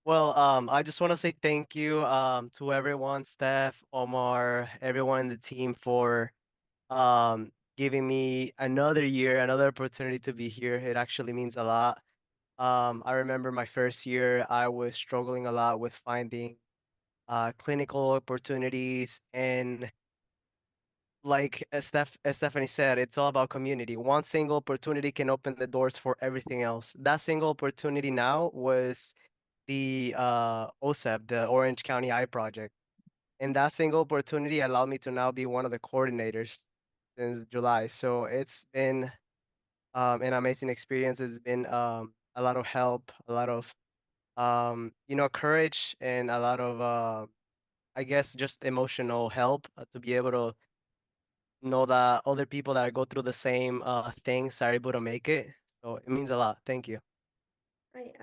Well, I just want to say thank you to everyone, Steph, Omar, everyone in the team for giving me another year, another opportunity to be here. It actually means a lot. I remember my first year, I was struggling a lot with finding clinical opportunities, and like as Stephanie said, it's all about community. One single opportunity can open the doors for everything else. That single opportunity now was the OSEP, the Orange County Eye Project. And that single opportunity allowed me to now be one of the coordinators since July. So it's been an amazing experience. It's been a lot of help, a lot of courage, and a lot of I guess just emotional help to be able to know that other people that go through the same things are able to make it. So it means a lot. Thank you.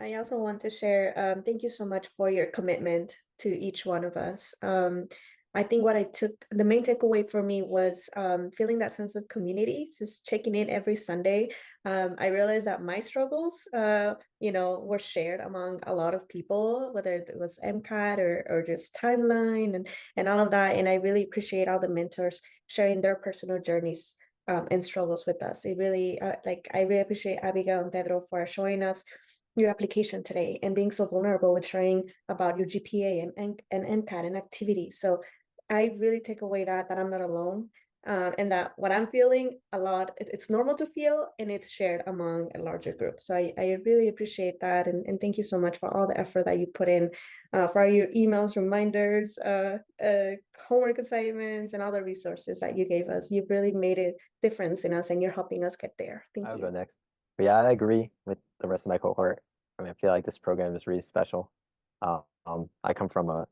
I also want to share, thank you so much for your commitment to each one of us. I think what I took, the main takeaway for me was feeling that sense of community, just checking in every Sunday. I realized that my struggles, were shared among a lot of people, whether it was MCAT or just timeline and all of that. And I really appreciate all the mentors sharing their personal journeys and struggles with us. It really, I really appreciate Abigail and Pedro for showing us your application today and being so vulnerable with sharing about your GPA and MCAT and activities. So I really take away that I'm not alone. And that what I'm feeling a lot, it's normal to feel and it's shared among a larger group. So I really appreciate that. And thank you so much for all the effort that you put in for your emails, reminders, homework assignments, and all the resources that you gave us. You've really made a difference in us and you're helping us get there. Thank I'll you. go next. But yeah, I agree with the rest of my cohort. I mean, I feel like this program is really special. I come from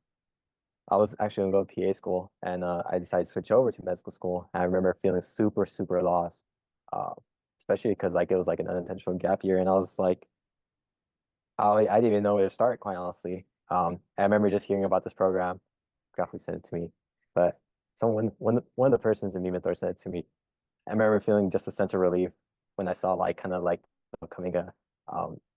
I was actually going to go to PA school, and I decided to switch over to medical school. And I remember feeling super, super lost, uh, especially because like it was like an unintentional gap year, and I was like, I didn't even know where to start, quite honestly. I remember just hearing about this program. Graphly sent it to me, but one of the persons in Me Mentor said it to me. I remember feeling just a sense of relief when I saw like kind of like upcoming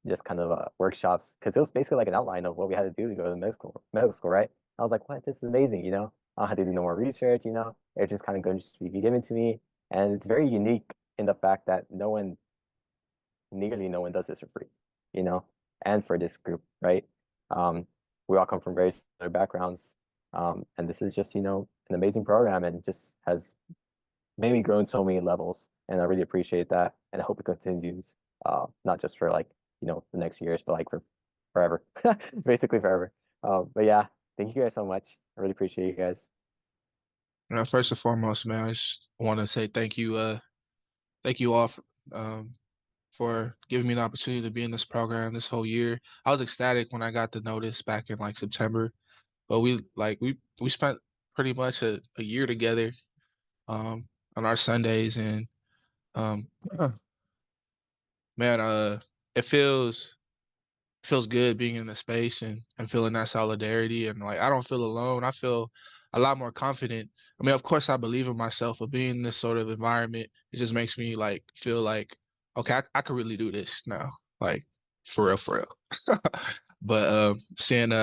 just kind of workshops, because it was basically like an outline of what we had to do to go to medical school, right? I was like, what? This is amazing, you know? I don't have to do no more research, you know? It's just kind of going to be given to me, and it's very unique in the fact that nearly no one does this for free, you know? And for this group, right? Um, we all come from very similar backgrounds, and this is just an amazing program, and just has made me grow in so many levels, and I really appreciate that, and I hope it continues, not just for like the next years, but like for forever, basically forever. But yeah, thank you guys so much. I really appreciate you guys. First and foremost, man, I just want to say thank you all for giving me the opportunity to be in this program this whole year. I was ecstatic when I got the notice back in like September, but we spent pretty much a year together on our Sundays, and um, man, it feels good being in the space and feeling that solidarity, and like I don't feel alone. I feel a lot more confident. I mean, of course I believe in myself, but being in this sort of environment, it just makes me like feel like, okay, I could really do this now. Like for real. But seeing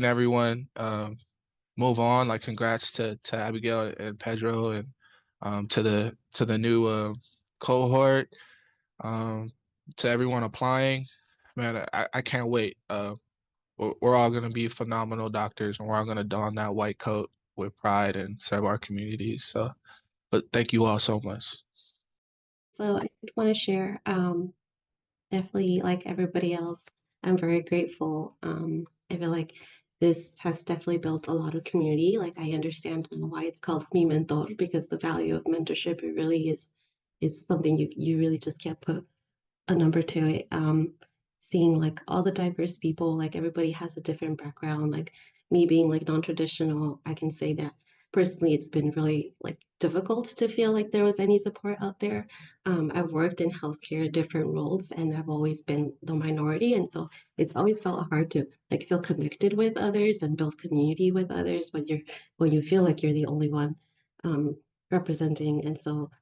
everyone move on, like congrats to Abigail and Pedro, and to the new cohort, um, to everyone applying. Man, I can't wait. We're all going to be phenomenal doctors, and we're all going to don that white coat with pride and serve our communities. So, but thank you all so much. So I did want to share, definitely like everybody else, I'm very grateful. I feel like this has definitely built a lot of community. Like I understand why it's called Mi Mentor, because the value of mentorship, it really is something you really just can't put a number to it. Seeing like all the diverse people, like everybody has a different background. Like me being like non-traditional, I can say that personally it's been really like difficult to feel like there was any support out there. I've worked in healthcare different roles and I've always been the minority, and so it's always felt hard to like feel connected with others and build community with others when you feel like you're the only one um, representing. And so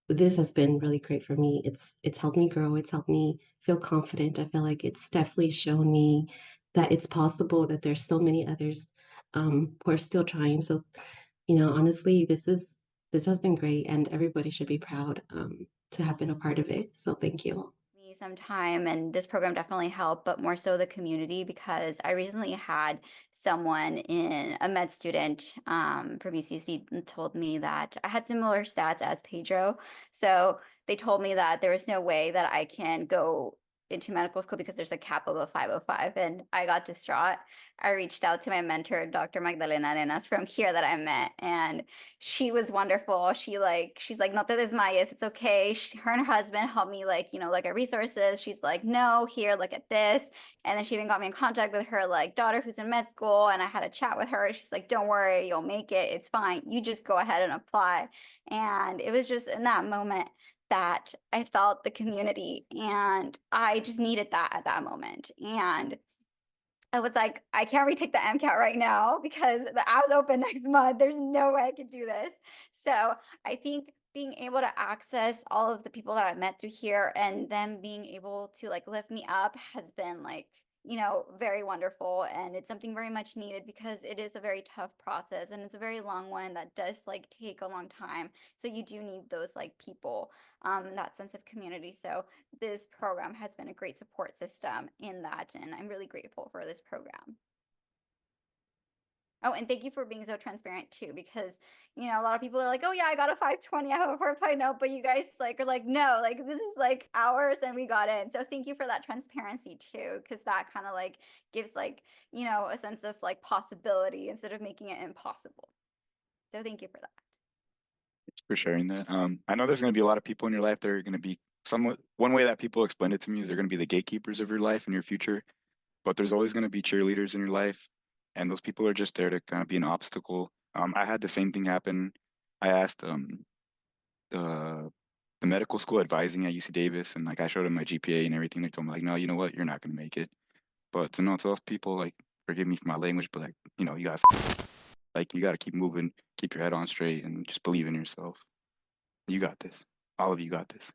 this has been really great for me. It's helped me grow. It's helped me feel confident. I feel like it's definitely shown me that it's possible, that there's so many others who are still trying. So, honestly, this has been great, and everybody should be proud to have been a part of it. So thank you. Me some time, and this program definitely helped, but more so the community, because I recently had someone a med student from UCC told me that I had similar stats as Pedro. So they told me that there was no way that I can go into medical school because there's a cap of a 505, and I got distraught. I reached out to my mentor, Dr. Magdalena Arenas from here that I met, and she was wonderful. She's like, no te desmayes, it's okay. Her and her husband helped me, like, look at resources. She's like, no, here, look at this. And then she even got me in contact with her like daughter who's in med school, and I had a chat with her. She's like, don't worry, you'll make it, it's fine, you just go ahead and apply. And it was just in that moment that I felt the community, and I just needed that at that moment. And I was like, I can't retake the MCAT right now because the app's open next month. There's no way I could do this. So I think being able to access all of the people that I met through here, and them being able to like lift me up, has been like, very wonderful. And it's something very much needed, because it is a very tough process, and it's a very long one that does like take a long time. So you do need those like people, that sense of community. So this program has been a great support system in that, and I'm really grateful for this program. Oh, and thank you for being so transparent too, because a lot of people are like, oh yeah, I got a 520, I have a 4.0, but you guys like are like, no, like this is like ours and we got in. So thank you for that transparency too, because that kind of like gives like, a sense of like possibility instead of making it impossible. So thank you for that. Thanks for sharing that. I know there's going to be a lot of people in your life that are going to be one way that people explain it to me is they're going to be the gatekeepers of your life and your future, but there's always going to be cheerleaders in your life, and those people are just there to kind of be an obstacle. I had the same thing happen. I asked the medical school advising at UC Davis, and like I showed them my GPA and everything. They told me like, no, you know what, you're not going to make it. But to those people, like, forgive me for my language, but like, you guys, like, you got to keep moving, keep your head on straight, and just believe in yourself. You got this. All of you got this.